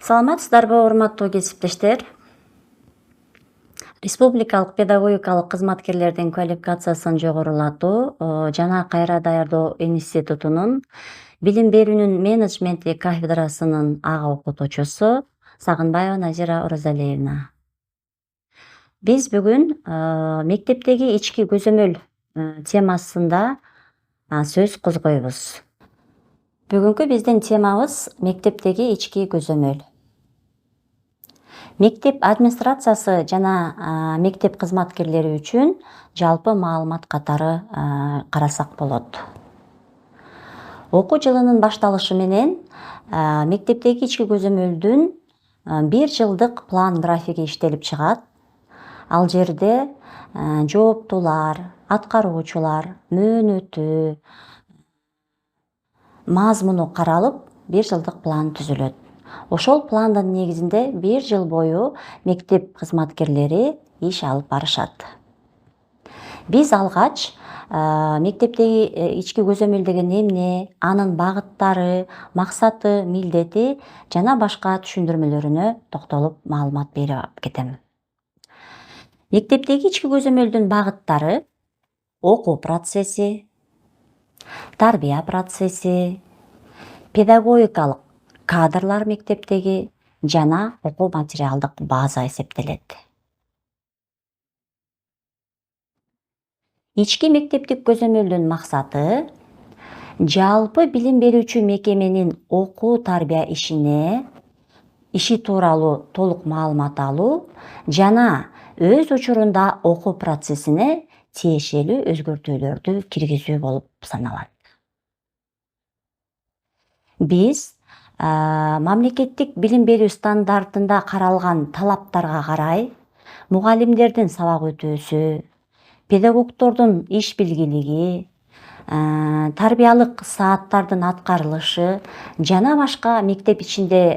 Саламатсыздарбы, урматтуу кесиптештер? Республикалык педагогикалык кызматкерлердин квалификациясын жогорулатуу жана кайра даярдоо институтунун билим берүүнүн менеджменти кафедрасынын ага окутуучусу Сагынбаева Назира Оразалиевна. Биз бүгүн мектептеги ички көзөмөл темасында сөз козгойбуз. Бүгүнкү биздин темабыз мектептеги ички көзөмөл. Мектеп администрациясы жана мектеп кызматкерлери үчүн жалпы маалымат катары карасак болот. Окуу жылынын башталышы менен мектептеги ички көзөмөлдүн 1 жылдык план графиги иштелип чыгат. Ал жерде жооптулар, аткаруучулар, мөөнөтү, мазмуну каралып, 1 жылдык план түзүлөт. Ошол пландын негизинде 1 жыл бою мектеп кызматкерлери иш алып барышат. Биз алгач мектептеги ички көзөмөл деген эмне, анын багыттары, максаты, милдети жана башка түшүндүрмөлөрүнө токтолуп маалымат берип кетем. Мектептеги ички көзөмөлдүн багыттары: окуу процесси, тарбия процесси, педагогикалык кадрлар мектептеги жана окуу материалдык база эсептелет. Ички мектептик көзөмөлдүн максаты жалпы билим берүүчү мекеменин окуу тарбия иши тууралуу толук маалымат алуу жана өз учурунда окуу процессине тиешелүү өзгөртүүлөрдү киргизүү болуп саналат. Биз мамлекеттик билим берүү стандартында каралган талаптарга карай мугалимдердин сабак өтүүсү, педагогдордун иш билгилиги, тарбиялык сааттардын аткарылышы жана башка мектеп ичинде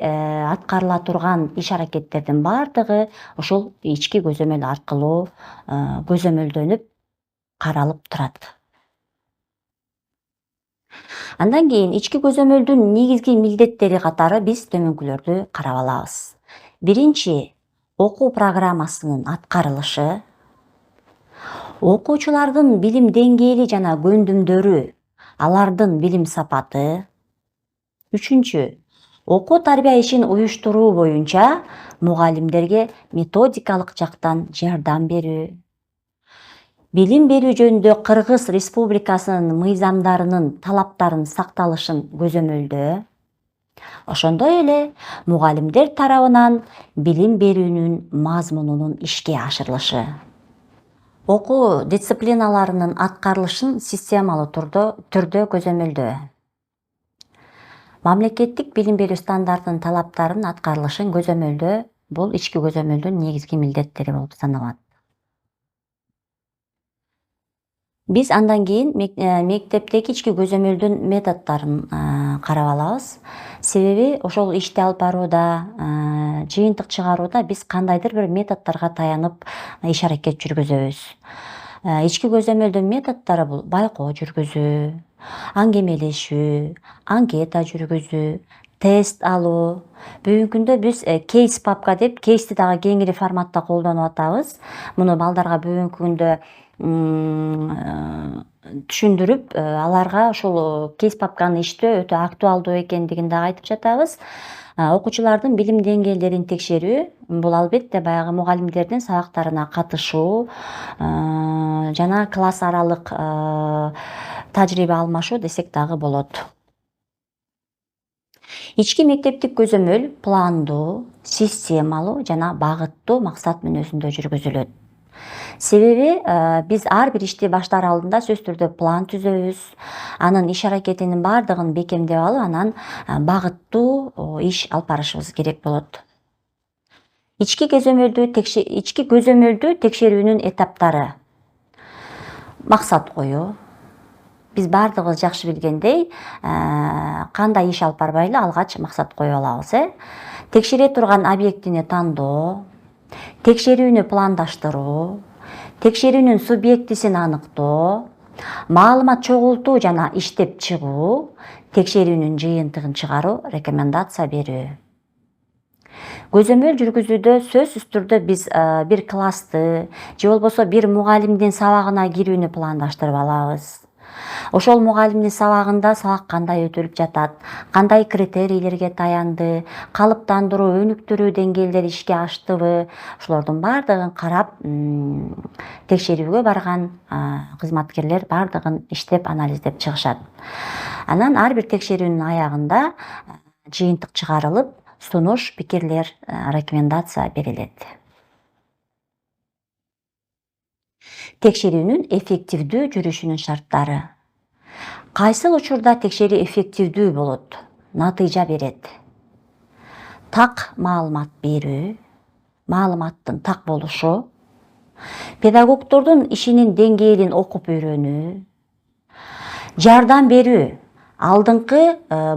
аткарыла турган иш аракеттердин бардыгы ушул ички көзөмөл аркылуу көзөмөлдөнүп каралып турат. Андан кийин ички көзөмөлдүн негизги милдеттери катары биз төмөнкүлөрдү карап алабыз. Биринчи, окуу программасынын аткарылышы, окуучулардын билим деңгээли жана көндүмдөрү, алардын билим сапаты. Үчүнчү, окуу тарбия ишин уюштуруу боюнча мугалимдерге методикалык жактан жардам берүү. Билим берүү жөнүндө Кыргыз Республикасынын мыйзамдарынын талаптарын сакталышын көзөмөлдөө. Ошондой эле мугалимдер тарабынан билим берүүнүн мазмунунун ишке ашырылышы. Окуу дисциплиналарынын аткарылышын системалуу түрдө көзөмөлдөө. Мамлекеттик билим берүү стандартынын талаптарынын аткарылышын көзөмөлдөө бул ички көзөмөлдүн негизги милдеттери болуп саналат. Биз андан кийин мектептеги ички көзөмөлдүн методдорун карап алабыз. Себеби ошол ишти алып барууда, жыйынтык чыгарууда биз кандайдыр бир методдорго таянып иш аракет жүргүзөбүз. Ички көзөмөлдүн методдору бул байкоо жүргүзүү, аңгемелешүү, анкета жүргүзүү, тест алуу. Бүгүнкү күндө биз кейс папка деп кейсти дагы кеңири форматта колдонуп атабыз. Муну балдарга бүгүнкү күндө түшүндүрүп, аларга ушул кейс папканы иштөө өтө актуалдуу экендигин дагы айтып жатабыз. Окуучулардын билим деңгээлдерин текшерүү бул албетте баягы мугалимдердин сабактарына катышуу жана класс аралык тажрыйба алмашуу десек дагы болот. Ички мектептик көзөмөл пландуу, системалуу жана багыттуу максат мүнөзүндө жүргүзүлөт. Себеби биз ар бир ишти баштар алдында сөзсүз түрдө план түзөбүз. Анын иш аракетинин бардыгын бекемдеп алып, анан багыттуу иш алып барышыбыз керек болот. Ички көзөмөлдү текшерүүнүн этаптары. Максат коюу. Биз бардыгыбыз жакшы билгендей, кандай иш алып барбайлы алгач максат коюп алабыз. Текшере турган объектини тандоо, текшерүүнү пландаштыруу, текшерүүнүн субъектисин аныктоо, маалымат чогултуу жана иштеп чыгуу, текшерүүнүн жыйынтыгын чыгаруу, рекомендация берүү. Көзөмөл жүргүзүүдө сөзсүз түрдө биз бир классты же болбосо бир мугалимдин сабагына кирүүнү пландаштырып алабыз. Ошол мугалимдин сабагында сабак кандай өтүлүп жатат, кандай критерийлерге таянды, калыптандыруу, өнүктүрүү деңгээлдери ишке аштыбы, ошолордун баардыгын карап, текшерүүгө барган кызматкерлер баардыгын иштеп, анализдеп чыгышат. Анан ар бир текшерүүнүн аягында жыйынтык чыгарылып, сунуш, пикирлер, рекомендация берилет. Текшерүүнүн эффективдүү жүрүшүнүн шарттары. Кайсыл учурда текшерүү эффективдүү болот, натыйжа берет? Так маалымат берүү, маалыматтын так болушу, педагогдордун ишинин деңгээлин окуп үйрөнүү, жардам берүү, алдыңкы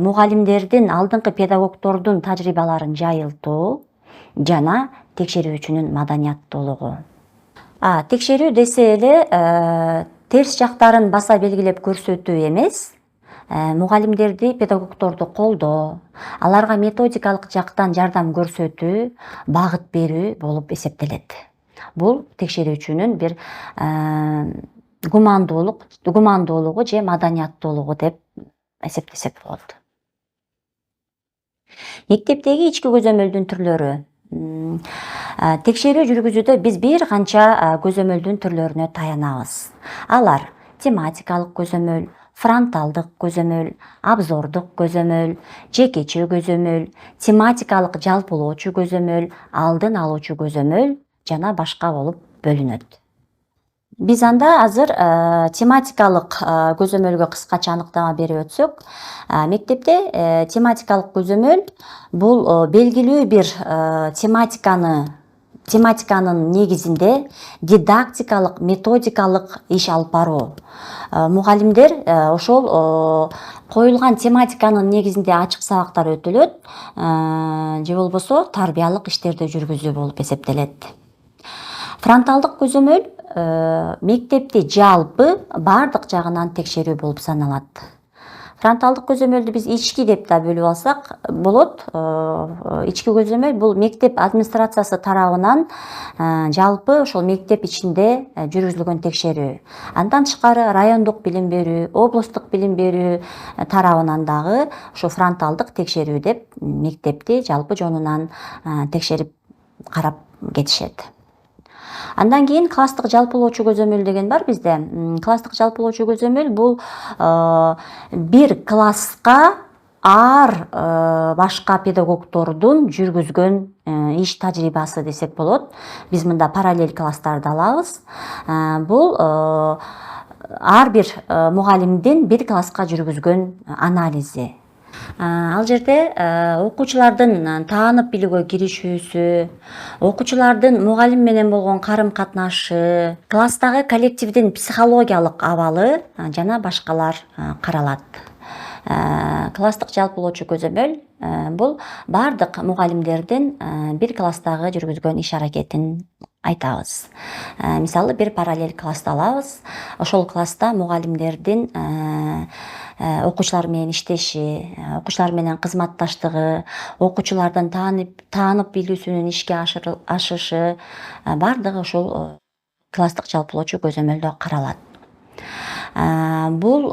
мугалимдердин, алдыңкы педагогдордун тажрыйбаларын жайылтуу жана текшерүүчүнүн маданияттуулугу. Текшерүү десе эле терс жактарын баса белгилеп көрсөтүү эмес, мугалимдерди, педагогдорду колдоо, аларга методикалык жактан жардам көрсөтүү, багыт берүү болуп эсептелет. Бул текшерүүчүнүн бир гумандуулугу же маданияттуулугу деп эсептесек болот. Мектептеги ички көзөмөлдүн түрлөрү. Текшерүү жүргүзүүдө биз бир канча көзөмөлдүн түрлөрүнө таянабыз. Алар тематикалык көзөмөл, фронталдык көзөмөл, обзордук көзөмөл, жекече көзөмөл, тематикалык жалпылоочу көзөмөл, алдын алуучу көзөмөл жана башка болуп бөлүнөт. Биз анда азыр тематикалык көзөмөлгө кыскача аныктама берип өтсөк, мектепте тематикалык көзөмөл бул белгилүү бир тематиканын негизинде дидактикалык, методикалык иш алып баруу. Мугалимдер ошол коюлган тематиканын негизинде ачык сабактар өтүлөт, же болбосо тарбиялык иштерди жүргүзүү болуп эсептелет. Фронталдык көзөмөл мектепти жалпы бардык жагынан текшерүү болуп саналат. Фронталдык көзөмөлдү биз ички деп да бөлүп алсак болот. Ички көзөмөл бул мектеп администрациясы тарабынан жалпы ошол мектеп ичинде жүргүзүлгөн текшерүү. Андан тышкары райондук билим берүү, облустук билим берүү тарабынан дагы ошо фронталдык текшерүү деп мектепти жалпы жонунан текшерип карап кетишет. Андан кийин класстык жалпылоочу көзөмөл деген бар бизде. Класстык жалпылоочу көзөмөл бул бир класска ар башка педагогдордун жүргүзгөн иш тажрыйбасы десек болот. Биз мында параллель класстарды алабыз. Бул ар бир мугалимдин бир класска жүргүзгөн анализи. Ал жерде окуучулардын таанып билүүгө киришүүсү, окуучулардын мугалим менен болгон карым-катнашы, класстагы коллективдин психологиялык абалы жана башкалар каралат. Класстык жалпылоочу көзөмөл бул бардык мугалимдердин бир класстагы жүргүзгөн иш аракетин айтабыз. Мисалы бир параллель классты алабыз. Ошол класста мугалимдердин окуучулар менен иштеши, окуучулар менен кызматташтыгы, окуучулардын таанып билүүсүнүн ишке ашышы бардыгы ушул класстык жалпылоочу көзөмөлдө каралат. Бул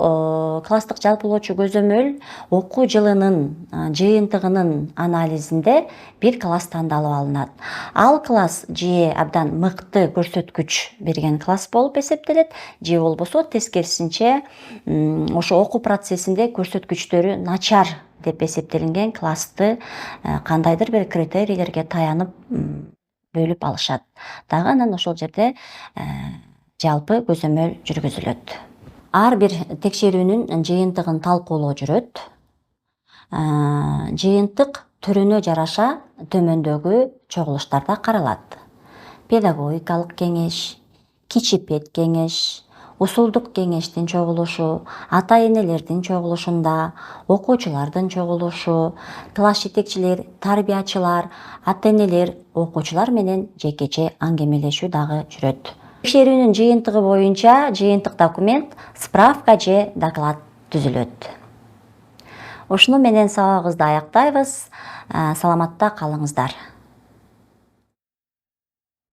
класстык жалпылоочу көзөмөл окуу жылынын жыйынтыгынын анализинде бир класс тандалып алынат. Ал класс же абдан мыкты көрсөткүч берген класс болуп эсептелет, же болбосо тескерисинче ошо окуу процессинде көрсөткүчтөрү начар деп эсептелинген классты кандайдыр бир критерийлерге таянып бөлүп алышат. Дагы анан ошол жерде жалпы көзөмөл жүргүзүлөт. Ар бир текшерүүнүн жыйынтыгын талкуулоо жүрөт. Жыйынтык түрүнө жараша төмөндөгү чогулуштарда каралат. Педагогикалык кеңеш, кичи пед кеңеш, усулдук кеңештин чогулушу, ата-энелердин чогулушунда, окуучулардын чогулушу, класс жетекчилер, тарбиячылар, ата-энелер, окуучулар менен жекече аңгемелешүү дагы жүрөт. Текшерүүнүн жыйынтыгы боюнча жыйынтык документ, справка же доклад түзүлөт. Ушуну менен сабагыбызды аяктайбыз. Саламатта калыңыздар.